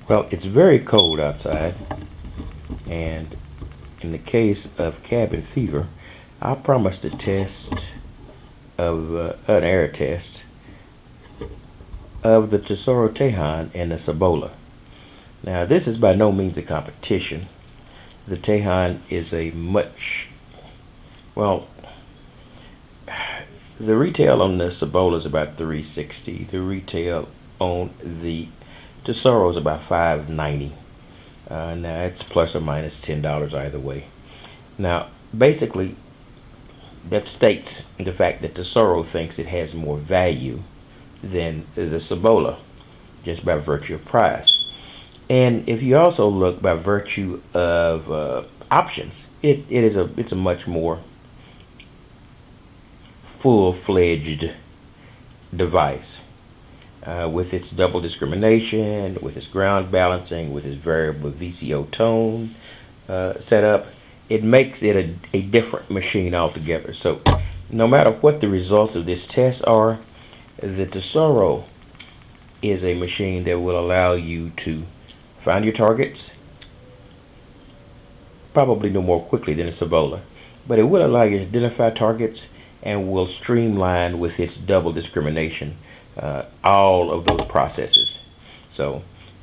Well, it's very cold outside, and in the case of cabin fever, I promised a test of an air test of the Tesoro Tejon and the Cibola. Now, this is by no means a competition. The Tejon is a much, well, the retail on the Cibola is about $360. The retail on the Tesoro is about $590. Now it's plus or minus $10 either way. Now, basically, that states the fact that Tesoro thinks it has more value than the Cibola, just by virtue of price. And if you also look by virtue of options, it's a much more full-fledged device with its double discrimination, with its ground balancing, with its variable VCO tone setup. It makes it a different machine altogether. So no matter what the results of this test are, the Tesoro is a machine that will allow you to find your targets, probably no more quickly than a Cibola, but it will allow you to identify targets and will streamline with its double discrimination all of those processes. So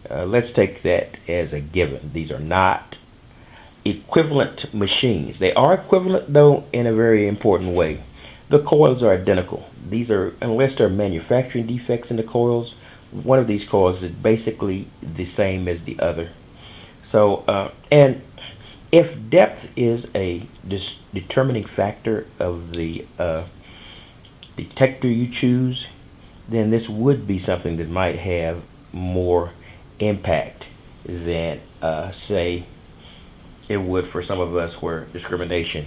let's take that as a given. These are not equivalent machines. They are equivalent though in a very important way. The coils are identical. These are, unless there are manufacturing defects in the coils, one of these coils is basically the same as the other. So, and if depth is a determining factor of the detector you choose, then this would be something that might have more impact than, say, it would for some of us where discrimination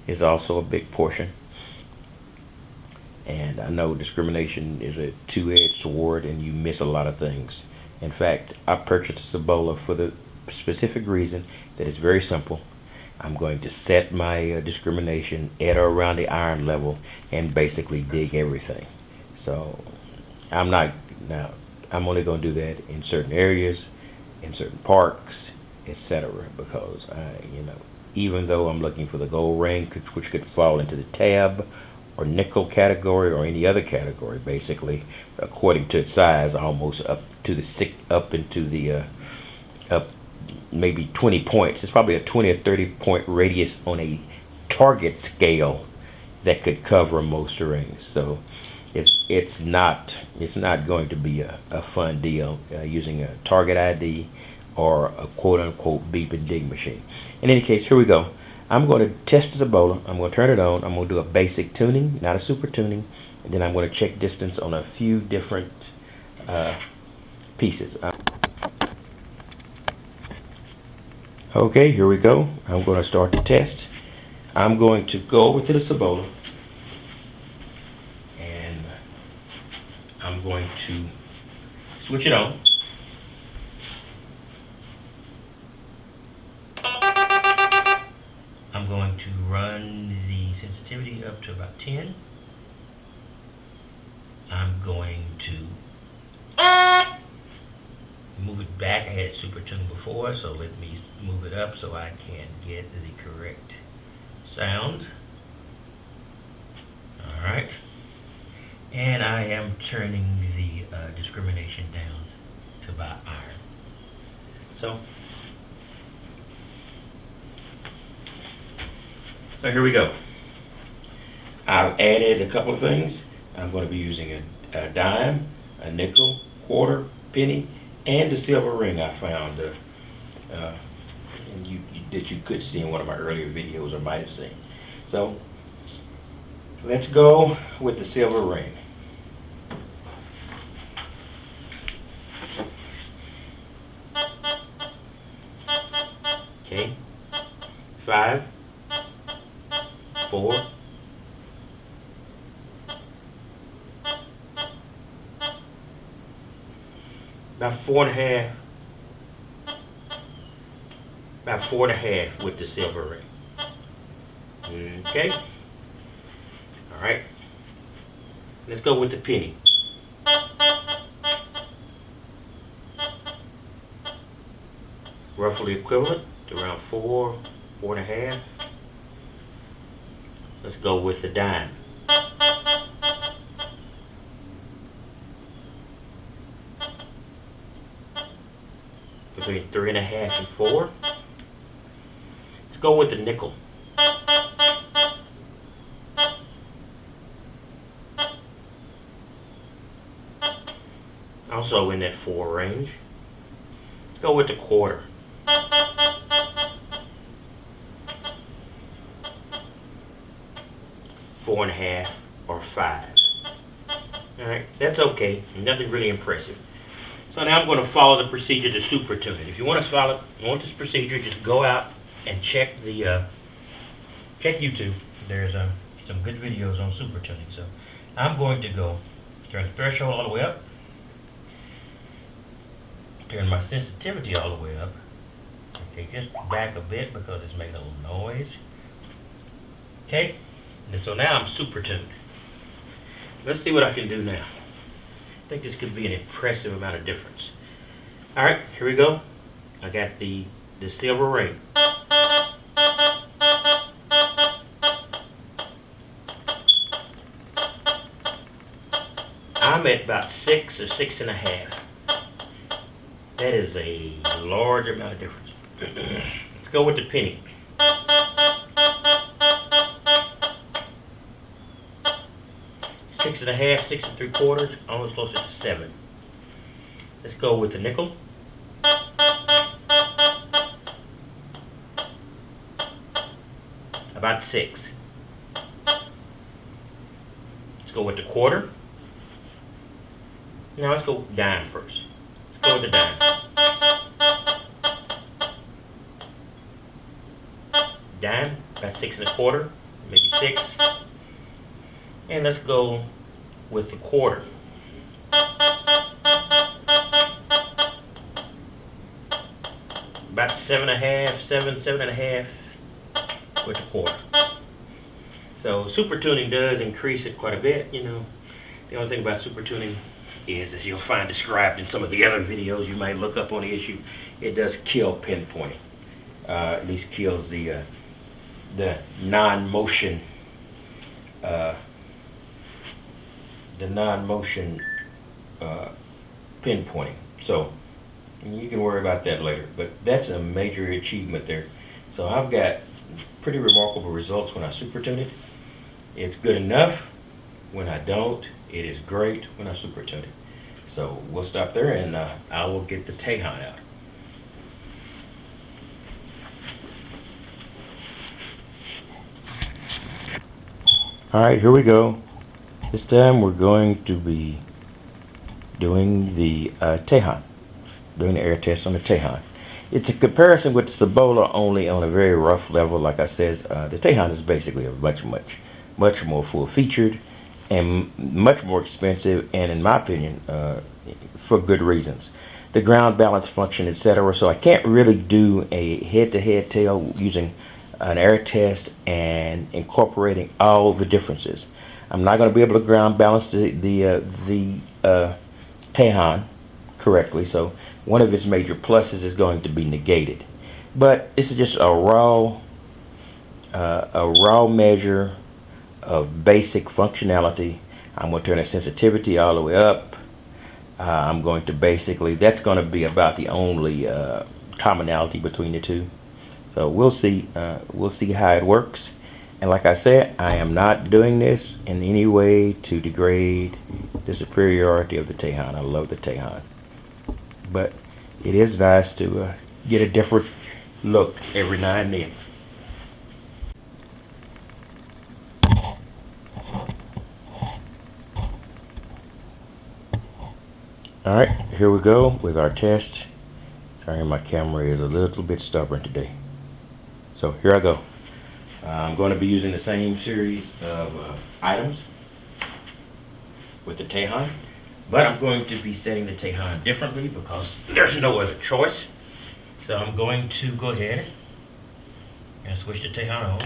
is also a big portion. And I know discrimination is a two-edged sword and you miss a lot of things. In fact, I purchased a Cibola for the specific reason that it's very simple. I'm going to set my discrimination at or around the iron level and basically dig everything. So I'm not, now I'm only going to do that in certain areas, in certain parks, etc. Because even though I'm looking for the gold ring, which could fall into the tab or nickel category or any other category, basically according to its size, almost up to the up into the up maybe 20 points. It's probably a 20 or 30 point radius on a target scale that could cover most rings. So it's not going to be a fun deal using a target ID or a quote unquote beep and dig machine. In any case, here we go. I'm going to test the Cibola. I'm going to turn it on. I'm going to do a basic tuning, not a super tuning, and then I'm going to check distance on a few different pieces. Okay, here we go. I'm going to start the test. I'm going to go over to the Cibola and I'm going to switch it on. I'm going to run the sensitivity up to about 10. I'm going to move it back. I had it super tuned before, so let me move it up so I can get the correct sound. Alright. And I am turning the discrimination down to about iron. So here we go. I've added a couple of things. I'm going to be using a dime, a nickel, quarter, penny, and the silver ring I found and that you could see in one of my earlier videos or might have seen. So let's go with the silver ring. Okay, 5, 4, about 4.5, about 4.5 with the silver ring. Okay, all right, let's go with the penny. roughly equivalent to around 4.5. Let's go with the dime. Between 3.5 and 4. Let's go with the nickel. Also in that 4 range. Let's go with the quarter. 4.5 or 5. Alright, that's okay. Nothing really impressive. So now I'm going to follow the procedure to super tune it. If you want this procedure, just go out and check YouTube. There's some good videos on super tuning. So I'm going to go turn the threshold all the way up, turn my sensitivity all the way up. Okay, just back a bit because it's making a little noise. Okay, and so now I'm super tuned. Let's see what I can do now. I think this could be an impressive amount of difference. Alright, here we go. I got the silver ring. I'm at about 6 or 6.5. That is a large amount of difference. Let's go with the penny. 6.5, 6 3/4, almost closer to 7. Let's go with the nickel. About 6. Let's go with the quarter. Now let's go dime first. Let's go with the dime. Dime, about 6.25, maybe 6. And let's go with the quarter. About 7.5, 7.5 with the quarter. So super tuning does increase it quite a bit, you know. The only thing about super tuning is, as you'll find described in some of the other videos you might look up on the issue, it does kill pinpointing. At least kills the non-motion pinpointing. So you can worry about that later, but that's a major achievement there. So I've got pretty remarkable results when I super tune it. It's good enough when I don't. It is great when I super tune it. So we'll stop there, and I will get the Tejon out. Alright, here we go. This time we're going to be doing the Tejon, doing the air test on the Tejon. It's a comparison with the Cibola, only on a very rough level. Like I said, the Tejon is basically a much more full-featured and much more expensive, and in my opinion, for good reasons. The ground balance function, etc. So I can't really do a head-to-head tail using an air test and incorporating all the differences. I'm not going to be able to ground balance the Tejon correctly, so one of its major pluses is going to be negated. But this is just a raw measure of basic functionality. I'm going to turn the sensitivity all the way up. I'm going to basically, that's going to be about the only commonality between the two. So we'll see how it works. And like I said, I am not doing this in any way to degrade the superiority of the Tejon. I love the Tejon, but it is nice to get a different look every now and then. Alright, here we go with our test. Sorry, my camera is a little bit stubborn today. So here I go. I'm going to be using the same series of items with the Tejon, but I'm going to be setting the Tejon differently because there's no other choice. So I'm going to go ahead and switch the Tejon on.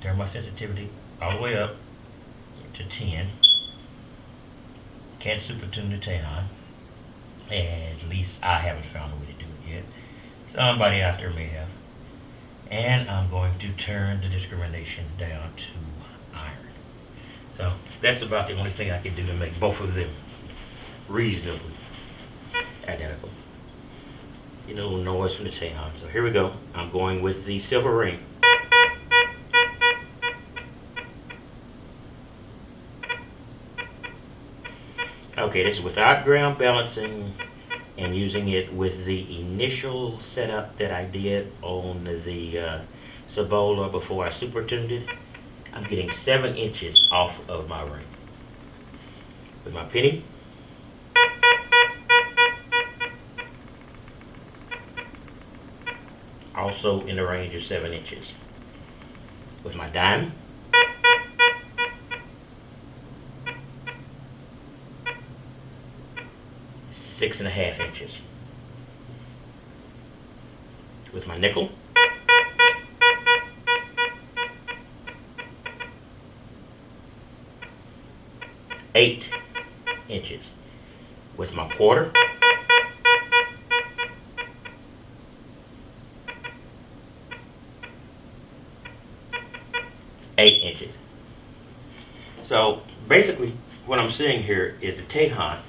Turn my sensitivity all the way up to 10. Can't super tune the Tejon. At least I haven't found a way to do it yet. Somebody out there may have. And I'm going to turn the discrimination down to iron. So that's about the only thing I can do to make both of them reasonably identical. You know, noise from the Tejon. So here we go. I'm going with the silver ring. Okay, this is without ground balancing and using it with the initial setup that I did on the Cibola before I super tuned it. I'm getting 7 inches off of my ring. With my penny, also in the range of 7 inches. With my dime, six and a half inches. With my nickel, 8 inches. With my quarter, 8 inches. So basically what I'm seeing here is the Tejon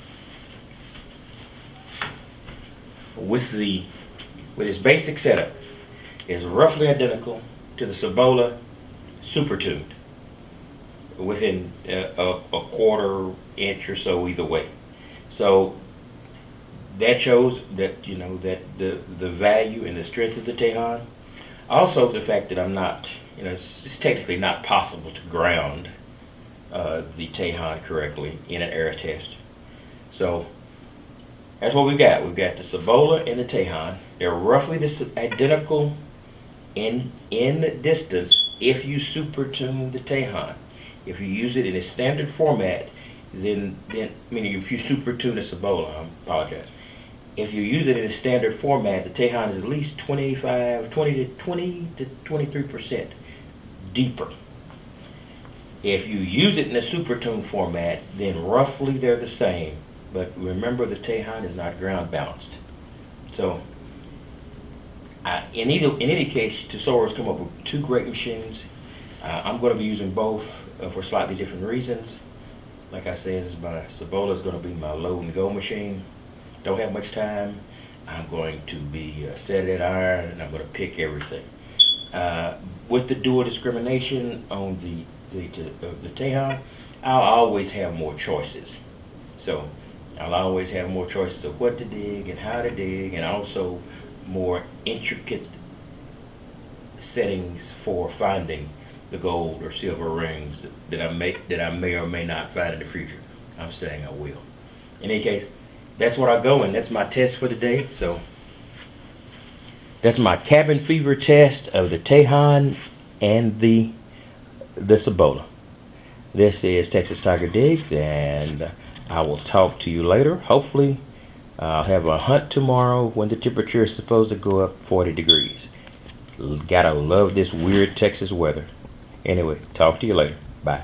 with its basic setup is roughly identical to the Cibola super tuned within a quarter inch or so either way. So that shows that, you know, that the value and the strength of the Tejon. Also the fact that I'm not, you know, it's technically not possible to ground the Tejon correctly in an air test. So that's what we've got. We've got the Cibola and the Tejon. They're roughly identical in distance if you super tune the Tejon. If you use it in a standard format, then meaning if you super tune the Cibola, I apologize. If you use it in a standard format, the Tejon is at least 20 to 23% deeper. If you use it in a super tune format, then roughly they're the same. But remember, the Tejon is not ground balanced. So in any case, Tesoro has come up with 2 great machines. I'm going to be using both for slightly different reasons. Like I said, my Cibola is going to be my load and go machine. Don't have much time. I'm going to be set at iron, and I'm going to pick everything. With the dual discrimination on the Tejon, I'll always have more choices. So I'll always have more choices of what to dig and how to dig, and also more intricate settings for finding the gold or silver rings that I may or may not find in the future. I'm saying I will. In any case, that's what I go, and that's my test for the day. So that's my cabin fever test of the Tejon and the Cibola. This is Texas Tiger Digs, and I will talk to you later. Hopefully, I'll have a hunt tomorrow when the temperature is supposed to go up 40 degrees. Gotta love this weird Texas weather. Anyway, talk to you later. Bye.